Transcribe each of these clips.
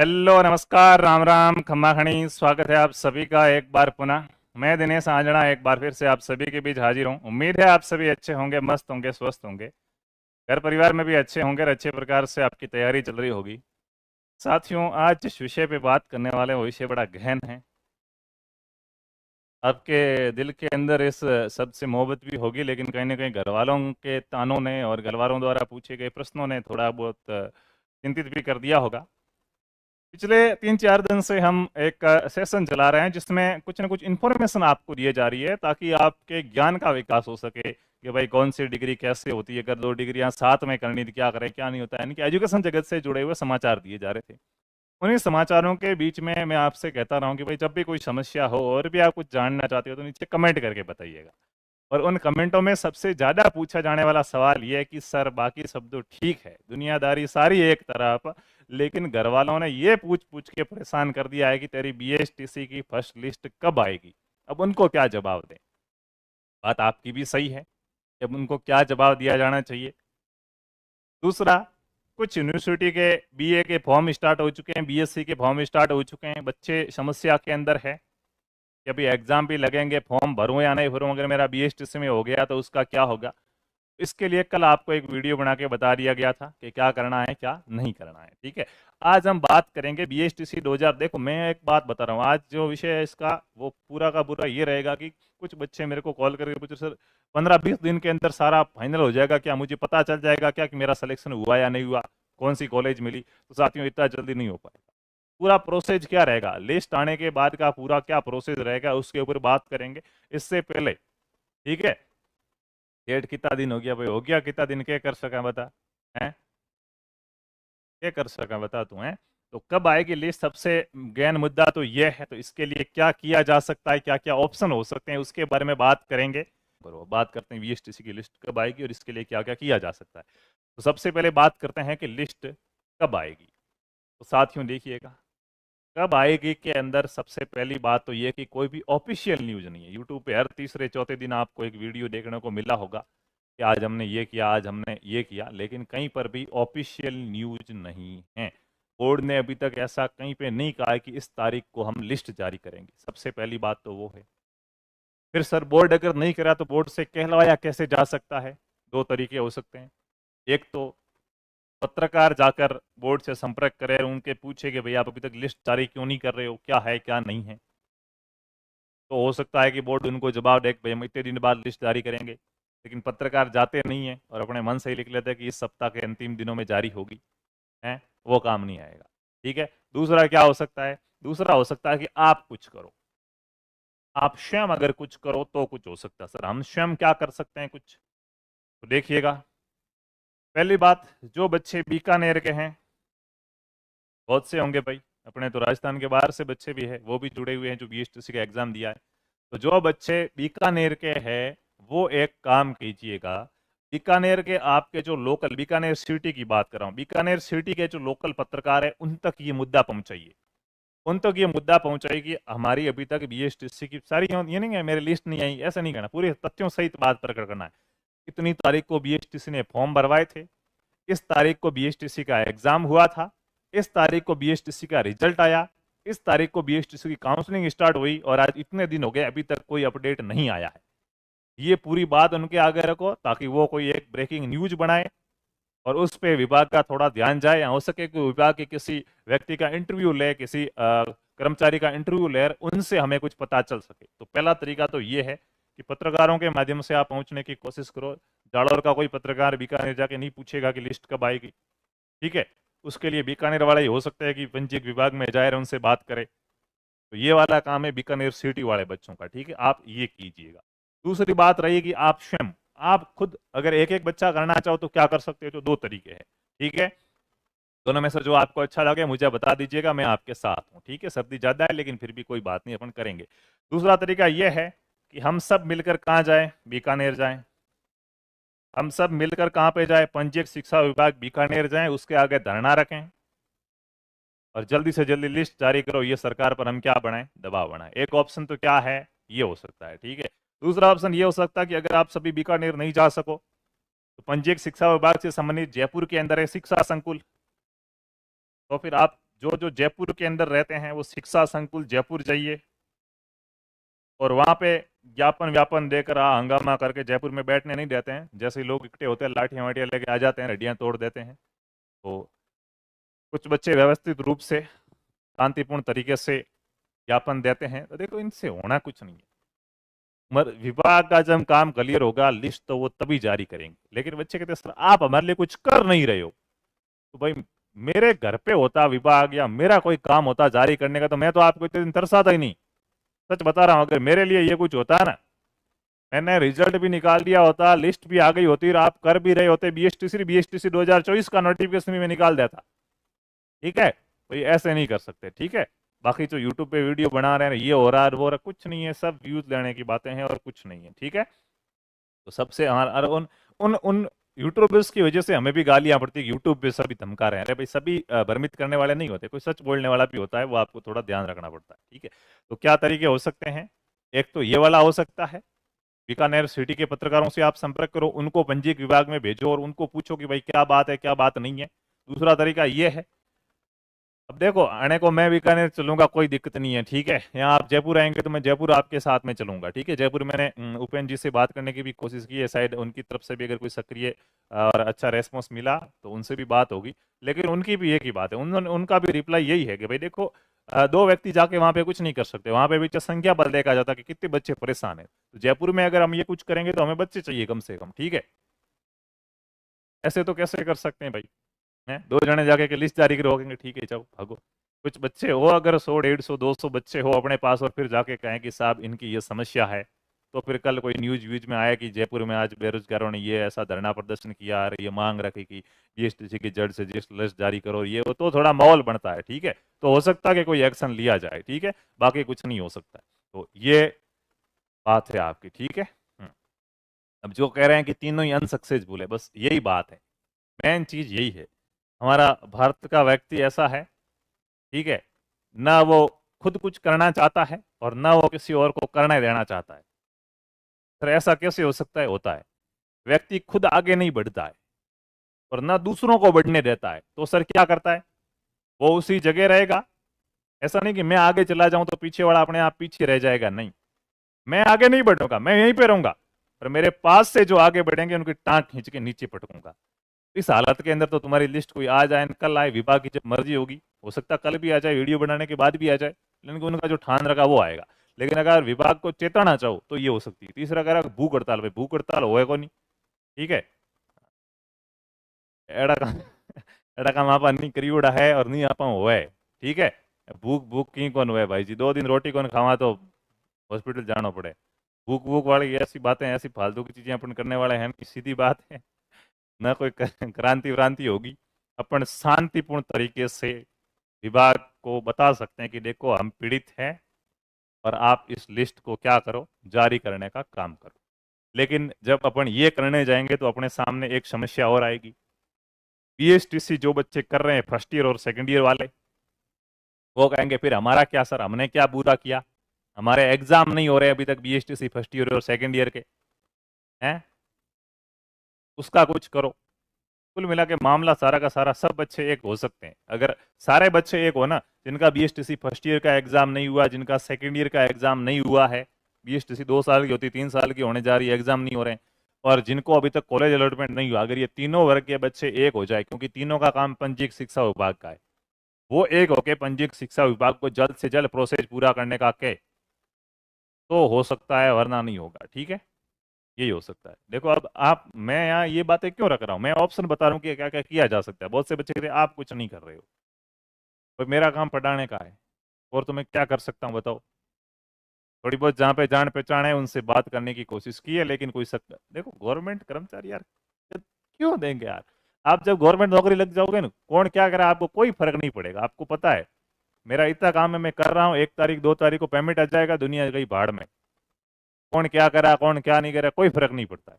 Hello, नमस्कार, राम राम, खम्मा खणी। स्वागत है आप सभी का एक बार पुनः। मैं दिनेश आंजना एक बार फिर से आप सभी के बीच हाजिर हूँ। उम्मीद है आप सभी अच्छे होंगे, मस्त होंगे, स्वस्थ होंगे, घर परिवार में भी अच्छे होंगे और अच्छे प्रकार से आपकी तैयारी चल रही होगी। साथियों, आज जिस विषय पे बात करने वाले हैं वो विषय बड़ा गहन है। आपके दिल के अंदर इस शब्द से मोहब्बत भी होगी, लेकिन कहीं ना कहीं घर वालों के तानों ने और घर वालों द्वारा पूछे गए प्रश्नों ने थोड़ा बहुत चिंतित भी कर दिया होगा। पिछले 3-4 दिन से हम एक सेशन चला रहे हैं जिसमें कुछ ना कुछ इन्फॉर्मेशन आपको दिए जा रही है ताकि आपके ज्ञान का विकास हो सके कि भाई कौन सी डिग्री कैसे होती है, अगर 2 डिग्रियां साथ में करनी तो क्या करें, क्या नहीं होता है। यानी कि एजुकेशन जगत से जुड़े हुए समाचार दिए जा रहे थे। उन्हीं समाचारों के बीच में मैं आपसे कहता रहा हूँ कि भाई जब भी कोई समस्या हो और भी आप कुछ जानना चाहते हो तो नीचे कमेंट करके बताइएगा। और उन कमेंटों में सबसे ज्यादा पूछा जाने वाला सवाल ये है कि सर बाकी सब तो ठीक है, दुनियादारी सारी एक तरफ, लेकिन घर वालों ने ये पूछ पूछ के परेशान कर दिया है कि तेरी बीएसटीसी की फर्स्ट लिस्ट कब आएगी। अब उनको क्या जवाब दें। बात आपकी भी सही है, अब उनको क्या जवाब दिया जाना चाहिए। दूसरा, कुछ यूनिवर्सिटी के बीए के फॉर्म स्टार्ट हो चुके हैं, बीएससी के फॉर्म स्टार्ट हो चुके हैं, बच्चे समस्या के अंदर है कि अभी एग्जाम भी लगेंगे, फॉर्म भरूं या नहीं भरूं, अगर मेरा बीएसटीसी में हो गया तो उसका क्या होगा। इसके लिए कल आपको एक वीडियो बना के बता दिया गया था कि क्या करना है क्या नहीं करना है। ठीक है, आज हम बात करेंगे बीएसटीसी 2000। देखो, मैं एक बात बता रहा हूँ, आज जो विषय है इसका वो पूरा का पूरा ये रहेगा कि कुछ बच्चे मेरे को कॉल करके पूछे, सर 15-20 दिन के अंदर सारा फाइनल हो जाएगा क्या, मुझे पता चल जाएगा क्या कि मेरा सिलेक्शन हुआ या नहीं हुआ, कौन सी कॉलेज मिली। तो साथियों, इतना जल्दी नहीं हो पाएगा। पूरा प्रोसेस क्या रहेगा, लिस्ट आने के बाद का पूरा क्या प्रोसेस रहेगा, उसके ऊपर बात करेंगे। इससे पहले, ठीक है, डेट कितना दिन हो गया भाई, हो गया कितना दिन, क्या कर सका बता है, क्या कर सका बता तू है। तो कब आएगी लिस्ट, सबसे गहन मुद्दा तो यह है। तो इसके लिए क्या किया जा सकता है, क्या क्या ऑप्शन हो सकते हैं, उसके बारे में बात करेंगे। बरोबर, बात करते हैं बीएसटीसी की लिस्ट कब आएगी और इसके लिए क्या क्या किया जा सकता है। तो सबसे पहले बात करते हैं कि लिस्ट कब आएगी। तो साथियों देखिएगा, कब आएगी के अंदर सबसे पहली बात तो ये कि कोई भी ऑफिशियल न्यूज नहीं है। यूट्यूब पे हर तीसरे चौथे दिन आपको एक वीडियो देखने को मिला होगा कि आज हमने ये किया, आज हमने ये किया, लेकिन कहीं पर भी ऑफिशियल न्यूज नहीं है। बोर्ड ने अभी तक ऐसा कहीं पे नहीं कहा है कि इस तारीख को हम लिस्ट जारी करेंगे। सबसे पहली बात तो वो है। फिर सर बोर्ड अगर नहीं करा तो बोर्ड से कहलवाया कैसे जा सकता है। दो तरीके हो सकते हैं। एक तो पत्रकार जाकर बोर्ड से संपर्क करे और उनके पूछे कि भाई आप अभी तक लिस्ट जारी क्यों नहीं कर रहे हो, क्या है क्या नहीं है। तो हो सकता है कि बोर्ड उनको जवाब दे कि भाई हम इतने दिन बाद लिस्ट जारी करेंगे, लेकिन पत्रकार जाते नहीं है और अपने मन से ही लिख लेते हैं कि इस सप्ताह के अंतिम दिनों में जारी होगी। है, वो काम नहीं आएगा। ठीक है, दूसरा क्या हो सकता है, दूसरा हो सकता है कि आप कुछ करो, आप स्वयं अगर कुछ करो तो कुछ हो सकता है। सर हम स्वयं क्या कर सकते हैं कुछ, तो देखिएगा। पहली बात, जो बच्चे बीकानेर के हैं, बहुत से होंगे भाई, अपने तो राजस्थान के बाहर से बच्चे भी है, वो भी जुड़े हुए हैं जो बीएसटीसी का एग्जाम दिया है। तो जो बच्चे बीकानेर के हैं वो एक काम कीजिएगा। बीकानेर के आपके जो लोकल, बीकानेर सिटी की बात कर रहा हूँ, बीकानेर सिटी के जो लोकल पत्रकार है उन तक ये मुद्दा पहुंचाइए। उन तक ये मुद्दा पहुंचाइए कि हमारी अभी तक बीएसटीसी की सारी, ये नहीं है मेरी लिस्ट नहीं आई, ऐसा नहीं करना, पूरे तथ्यों सहित बात प्रकट करना है। इतनी तारीख को बीएसटीसी ने फॉर्म भरवाए थे, इस तारीख को बीएसटीसी का एग्जाम हुआ था, इस तारीख को बीएसटीसी का रिजल्ट आया, इस तारीख को बीएसटीसी की काउंसलिंग स्टार्ट हुई और आज इतने दिन हो गए अभी तक कोई अपडेट नहीं आया है। ये पूरी बात उनके आगे रखो ताकि वो कोई एक ब्रेकिंग न्यूज बनाए और उस पे विभाग का थोड़ा ध्यान जाए, या हो सके कि विभाग के किसी व्यक्ति का इंटरव्यू ले, किसी कर्मचारी का इंटरव्यू ले, उनसे हमें कुछ पता चल सके। तो पहला तरीका तो ये है कि पत्रकारों के माध्यम से आप पहुंचने की कोशिश करो। जालौर का कोई पत्रकार बीकानेर जाके नहीं पूछेगा कि लिस्ट कब आएगी। ठीक है, उसके लिए बीकानेर वाला ही हो सकता है कि पंजीयक विभाग में जाए और उनसे बात करे। तो ये वाला काम है बीकानेर सिटी वाले बच्चों का। ठीक है, आप ये कीजिएगा। दूसरी बात रही कि आप स्वयं, आप खुद अगर एक एक बच्चा करना चाहो तो क्या कर सकते हो, तो दो तरीके हैं। ठीक है, दोनों में से जो आपको अच्छा लगे मुझे बता दीजिएगा, मैं आपके साथ हूँ। ठीक है, सर्दी ज्यादा है लेकिन फिर भी कोई बात नहीं, अपन करेंगे। दूसरा तरीका यह है कि हम सब मिलकर कहाँ जाएं, बीकानेर जाएं। हम सब मिलकर कहाँ पे जाएं, पंजीयक शिक्षा विभाग बीकानेर जाएं, उसके आगे धरना रखें और जल्दी से जल्दी लिस्ट जारी करो। ये सरकार पर हम क्या बनाएं, दबाव बनाएं। एक ऑप्शन तो क्या है, ये हो सकता है। ठीक है, दूसरा ऑप्शन ये हो सकता है कि अगर आप सभी बीकानेर नहीं जा सको तो पंजीयक शिक्षा विभाग से संबंधित जयपुर के अंदर है शिक्षा संकुल, तो फिर आप जो जो जयपुर के अंदर रहते हैं वो शिक्षा संकुल जयपुर जाइए और वहां पे ज्ञापन व्यापन देकर हंगामा करके, जयपुर में बैठने नहीं देते हैं, जैसे ही लोग इकट्ठे होते हैं लाठियां वाठियां लेके आ जाते हैं, हड्डियां तोड़ देते हैं। तो कुछ बच्चे व्यवस्थित रूप से शांतिपूर्ण तरीके से ज्ञापन देते हैं, तो देखो इनसे होना कुछ नहीं है। विभाग का जब काम क्लियर होगा, लिस्ट तो वो तभी जारी करेंगे। लेकिन बच्चे कहते हैं सर आप हमारे लिए कुछ कर नहीं रहे हो। तो भाई मेरे घर पे होता विभाग या मेरा कोई काम होता जारी करने का, तो मैं तो आपको इतने दिन तरसाता ही नहीं। सच बता रहा हूं, अगर मेरे लिए ये कुछ होता है ना, मैंने रिजल्ट भी निकाल दिया होता, लिस्ट भी आ गई होती और आप कर भी रहे होते, बीएसटीसी 2024 का नोटिफिकेशन भी मैं निकाल देता। ठीक है, तो ये ऐसे नहीं कर सकते। ठीक है, बाकी जो यूट्यूब पे वीडियो बना रहे हैं ये हो रहा है वो हो रहा, कुछ नहीं है, सब व्यूज लेने की बातें हैं और कुछ नहीं है। ठीक है, तो सबसे उन उन उन यूट्यूबर्स की वजह से हमें भी गालियां पड़ती है। यूट्यूब पे सभी धमका रहे हैं, अरे भाई सभी भ्रमित करने वाले नहीं होते, कोई सच बोलने वाला भी होता है, वो आपको थोड़ा ध्यान रखना पड़ता है। ठीक है, तो क्या तरीके हो सकते हैं? एक तो ये वाला हो सकता है, बीकानेर सिटी के पत्रकारों से आप संपर्क करो, उनको पंजीयक विभाग में भेजो और उनको पूछो कि भाई क्या बात है क्या बात नहीं है। दूसरा तरीका ये है, अब देखो आने को मैं बीकानेर चलूंगा, कोई दिक्कत नहीं है। ठीक है, यहाँ आप जयपुर आएंगे तो मैं जयपुर आपके साथ में चलूंगा। ठीक है, जयपुर मैंने उपेंद्र जी से बात करने की भी कोशिश की है, शायद उनकी तरफ से भी अगर कोई सक्रिय और अच्छा रेस्पॉन्स मिला तो उनसे भी बात होगी। लेकिन उनकी भी एक ही बात है, उनका भी रिप्लाई यही है कि भाई देखो दो व्यक्ति जाके वहां पे कुछ नहीं कर सकते, वहां पे भी संख्या बल देखा जाता है कि कितने बच्चे परेशान है। तो जयपुर में अगर हम ये कुछ करेंगे तो हमें बच्चे चाहिए कम से कम। ठीक है, ऐसे तो कैसे कर सकते हैं भाई? हैं, दो जने जाके के लिस्ट जारी करोगे, ठीक है जाओ भागो। कुछ बच्चे हो अगर 100 150 200 बच्चे हो अपने पास और फिर जाके कहें कि साहब इनकी ये समस्या है, तो फिर कल कोई न्यूज व्यूज में आया कि जयपुर में आज बेरोजगारों ने ये ऐसा धरना प्रदर्शन किया और ये मांग रखी कि जीएसटी की जड़ से जीएसटी लिस्ट जारी करो, ये वो, तो थोड़ा माहौल बनता है। ठीक है, तो हो सकता है कि कोई एक्शन लिया जाए। ठीक है, बाकी कुछ नहीं हो सकता। तो ये बात है आपकी। ठीक है, अब जो कह रहे हैं कि तीनों ही अनसक्सेसफुल है, बस यही बात है, मेन चीज यही है। हमारा भारत का व्यक्ति ऐसा है, ठीक है, ना वो खुद कुछ करना चाहता है और ना वो किसी और को करने देना चाहता है। सर ऐसा कैसे हो सकता है? होता है, व्यक्ति खुद आगे नहीं बढ़ता है और ना दूसरों को बढ़ने देता है, तो सर क्या करता है? वो उसी जगह रहेगा। ऐसा नहीं कि मैं आगे चला जाऊं तो पीछे वाला अपने आप पीछे रह जाएगा, नहीं, मैं आगे नहीं बढ़ूंगा, मैं यहीं पे रहूंगा, पर मेरे पास से जो आगे बढ़ेंगे उनकी टांग खींच के नीचे पटकूंगा। इस हालत के अंदर तो तुम्हारी लिस्ट कोई आज आए कल आए, विभाग की जब मर्जी होगी, हो सकता कल भी आ जाए, वीडियो बनाने के बाद भी आ जाए, लेकिन उनका जो ठान रखा वो आएगा। लेकिन अगर विभाग को चेताना चाहो तो ये हो सकती है। तीसरा कह रहा भूख हड़ताल, भाई भूख हड़ताल होए को नहीं। ठीक है, एड़ा काम एड़ा काम आप नहीं करी उड़ा है और नहीं आप होए। ठीक है, भूख भूख की कौन हुए भाई जी, 2 दिन रोटी कौन खावा तो हॉस्पिटल जाना पड़े। भूख भूख वाली ऐसी बातें, ऐसी फालतू की चीजें अपन करने वाले हैं, सीधी बात है, न कोई क्रांति व्रांति होगी। अपन शांतिपूर्ण तरीके से विभाग को बता सकते हैं कि देखो हम पीड़ित हैं और आप इस लिस्ट को क्या करो, जारी करने का काम करो। लेकिन जब अपन ये करने जाएंगे तो अपने सामने एक समस्या और आएगी। बीएसटीसी जो बच्चे कर रहे हैं फर्स्ट ईयर और सेकंड ईयर वाले, वो कहेंगे फिर हमारा क्या सर, हमने क्या बुरा किया, हमारे एग्जाम नहीं हो रहे अभी तक बीएसटीसी फर्स्ट ईयर और सेकंड ईयर के हैं, उसका कुछ करो। कुल मिला के मामला सारा का सारा, सब बच्चे एक हो सकते हैं अगर सारे बच्चे एक हो ना, जिनका बीएसटीसी फर्स्ट ईयर का एग्जाम नहीं हुआ, जिनका सेकंड ईयर का एग्जाम नहीं हुआ है, बीएसटीसी 2 साल की होती 3 साल की होने जा रही है, एग्जाम नहीं हो रहे हैं, और जिनको अभी तक कॉलेज अलॉटमेंट नहीं हुआ, अगर ये तीनों वर्ग के बच्चे एक हो जाए, क्योंकि तीनों का काम पंजीयक शिक्षा विभाग का है, वो एक होके पंजीयक शिक्षा विभाग को जल्द से जल्द प्रोसेस पूरा करने का कहे तो हो सकता है, वरना नहीं होगा। ठीक है, यही हो सकता है। देखो अब आप, मैं यहाँ ये बातें क्यों रख रहा हूँ, मैं ऑप्शन बता रहा हूँ कि क्या क्या किया जा सकता है। बहुत से बच्चे कहते हैं आप कुछ नहीं कर रहे हो, तो मेरा काम पढ़ाने का है, और तो मैं क्या कर सकता हूँ बताओ? थोड़ी बहुत जहाँ पे जान पहचान है उनसे बात करने की कोशिश की है, लेकिन कोई देखो गवर्नमेंट कर्मचारी यार क्यों देंगे यार? आप जब गवर्नमेंट नौकरी लग जाओगे ना, कौन क्या करे आपको कोई फर्क नहीं पड़ेगा। आपको पता है मेरा इतना काम है, मैं कर रहा हूँ, 1 तारीख 2 तारीख को पेमेंट आ जाएगा, दुनिया गई भाड़ में, कौन क्या करा कौन क्या नहीं करा कोई फर्क नहीं पड़ता है।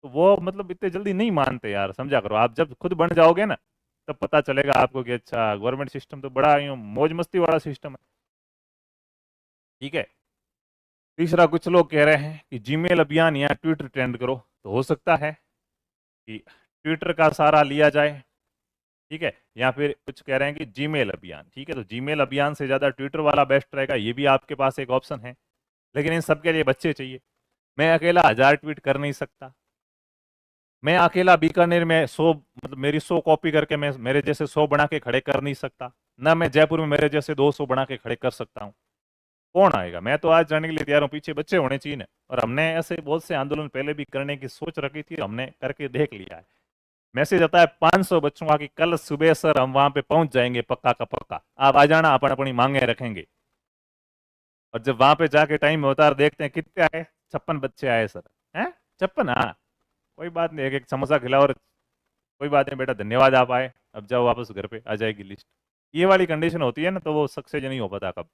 तो वो मतलब इतने जल्दी नहीं मानते यार, समझा करो। आप जब खुद बन जाओगे ना तब पता चलेगा आपको कि अच्छा गवर्नमेंट सिस्टम तो बड़ा यूं मौज मस्ती वाला सिस्टम है। ठीक है, तीसरा कुछ लोग कह रहे हैं कि जीमेल अभियान या ट्विटर ट्रेंड करो, तो हो सकता है कि ट्विटर का सहारा लिया जाए। ठीक है, या फिर कुछ कह रहे हैं कि जीमेल अभियान, ठीक है, तो जीमेल अभियान से ज्यादा ट्विटर वाला बेस्ट रहेगा, ये भी आपके पास एक ऑप्शन है। लेकिन इन सबके लिए बच्चे चाहिए। मैं अकेला 1000 ट्वीट कर नहीं सकता। मैं अकेला बीकानेर में 100, मतलब मेरी 100 कॉपी करके मैं मेरे जैसे 100 बना के खड़े कर नहीं सकता। ना मैं जयपुर में मेरे जैसे 200 बना के खड़े कर सकता हूँ। कौन आएगा? मैं तो आज जाने के लिए तैयार हूँ, पीछे बच्चे होने चाहिए ना। और हमने ऐसे बहुत से आंदोलन पहले भी करने की सोच रखी थी, हमने करके देख लिया है। मैसेज आता है 500 बच्चों का कि कल सुबह सर हम वहां पे पहुंच जाएंगे, पक्का का पक्का, आप आ जाना, अपन अपनी मांगे रखेंगे। और जब वहां पे जाके टाइम होता है, देखते हैं कितने आए, 56 बच्चे आए सर। हैं? 56? हाँ, कोई बात नहीं, एक एक समोसा खिलाओ और कोई बात नहीं बेटा, धन्यवाद आप आए, अब जाओ वापस घर पे, आ जाएगी लिस्ट। ये वाली कंडीशन होती है ना, तो वो सक्सेस नहीं हो पाता कब।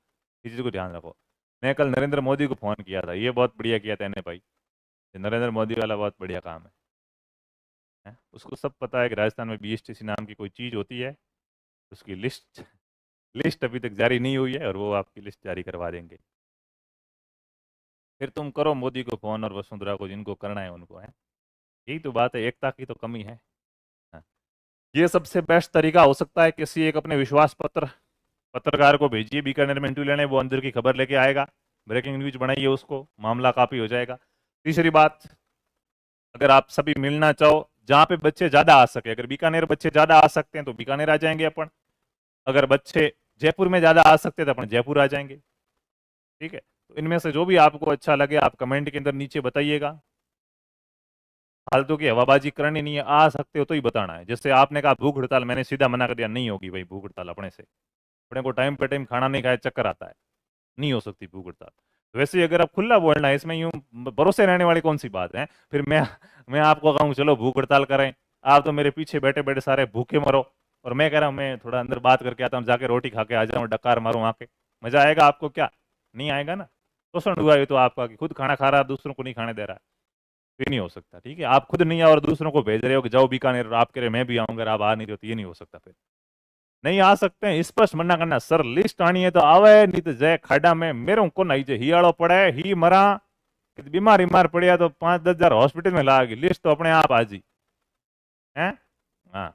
इस चीज को ध्यान रखो। मैं कल नरेंद्र मोदी को फोन किया था, ये बहुत बढ़िया किया था भाई। ये नरेंद्र मोदी वाला बहुत बढ़िया काम है? उसको सब पता है कि राजस्थान में बीएसटीसी नाम की कोई चीज होती है। उसकी लिस्ट लिस्ट अभी तक जारी नहीं हुई है, और वो आपकी लिस्ट जारी करवा देंगे। फिर तुम करो मोदी को फोन और वसुंधरा को, जिनको करना है उनको, है। यही तो बात है, एकता की तो कमी है। हाँ। ये सबसे बेस्ट तरीका हो सकता है, किसी एक अपने विश्वास पत्र पत्रकार को भेजिए बीकानेर में इंटरव्यू लेने, वो अंदर की खबर लेके आएगा, ब्रेकिंग न्यूज बनाइए उसको, मामला काफी हो जाएगा। तीसरी बात, अगर आप सभी मिलना चाहो, जहां पे बच्चे ज्यादा आ सके, अगर बीकानेर बच्चे ज्यादा आ सकते हैं तो बीकानेर आ जाएंगे अपन। अगर बच्चे जयपुर में ज्यादा आ सकते हैं तो अपन जयपुर आ जाएंगे। ठीक है, तो इनमें से जो भी आपको अच्छा लगे आप कमेंट के अंदर नीचे बताइएगा। फालतू की हवाबाजी करनी नहीं है, आ सकते हो तो ही बताना है। जैसे आपने कहा भूख हड़ताल, मैंने सीधा मना कर दिया, नहीं होगी भाई भूख हड़ताल अपने से। अपने को टाइम पे टाइम खाना नहीं खाया चक्कर आता है, नहीं हो सकती भूख हड़ताल। वैसे ही अगर आप खुला बोलना है, इसमें यूं भरोसे रहने वाली कौन सी बात है? फिर मैं आपको कहूँ चलो भूख हड़ताल करें, आप तो मेरे पीछे बैठे बैठे सारे भूखे मरो, और मैं कह रहा हूँ मैं थोड़ा अंदर बात करके आता हूँ, जाके रोटी खा के आ जाऊँ, डकार मारूं आके, मजा आएगा आपको क्या? नहीं आएगा ना। शोषण हुआ ये तो आपका, कि खुद खाना खा रहा है, दूसरों को नहीं खाने दे रहा है। तो ये नहीं हो सकता। ठीक है, आप खुद नहीं आओ और दूसरों को भेज रहे हो कि जाओ बीकानेर, और आप कह रहे हो मैं भी आऊंगा, आप आ नहीं रहे हो, तो ये नहीं हो सकता। फिर नहीं आ सकते हैं, स्पष्ट मना करना, सर लिस्ट आनी है तो आवे, नहीं तो जय खाडा में मेरे को नहीं, जे हियाड़ो पड़े ही मरा, बीमार बीमार पड़िया तो 5-10 हजार हॉस्पिटल में लागी, लिस्ट तो अपने आप आजी है। हाँ।